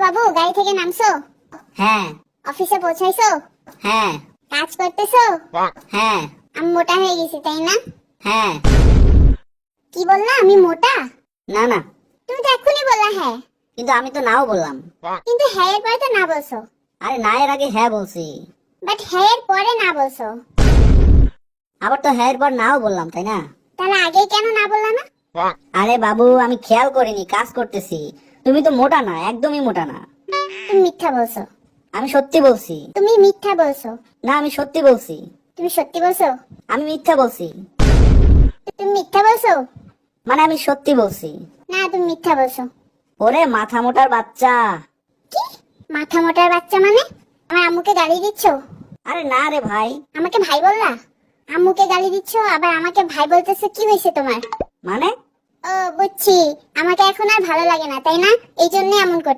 বাবু গাড়ি থেকে নামছো? হ্যাঁ অফিসে পৌঁছাইছো? হ্যাঁ কাজ করতেছো? হ্যাঁ আমি মোটা হয়ে গেছি তাই না? হ্যাঁ। কি বললা আমি মোটা? না না, তুমি তো এক্ষুনি বললা হ্যাঁ। কিন্তু আমি তো নাও বললাম। কিন্তু হ্যাঁ এর পরে তো না বলছো। আরে না এর আগে হ্যাঁ বলছি, বাট হ্যাঁ এর পরে না বলছো। আবার তো হ্যাঁ এর পর নাও বললাম, তাই না? তাহলে আগে কেন না বললা না? আরে বাবু আমি খেয়াল করিনি, কাজ করতেছি। তুমি তো মোটা না, একদমই মোটা না। তুমি মিথ্যা বলছো। আমি সত্যি বলছি। তুমি মিথ্যা বলছো। না আমি সত্যি বলছি। তুমি সত্যি বলছো। আমি মিথ্যা বলছি। তুমি মিথ্যা বলছো। মানে আমি সত্যি বলছি। না তুমি মিথ্যা বলছো। ওরে মাথা মোটার বাচ্চা। কি? মাথা মোটার বাচ্চা মানে? আমার আম্মুকে গালি দিচ্ছো? আরে না রে ভাই। আমাকে ভাই বললা? আম্মুকে গালি দিচ্ছো আবার আমাকে ভাই বলতেছো, কি হয়েছে তোমার? মানে ও বুঝছি, আমাকে এখন আর ভালো লাগে না তাই না, এই জন্য এমন করছো।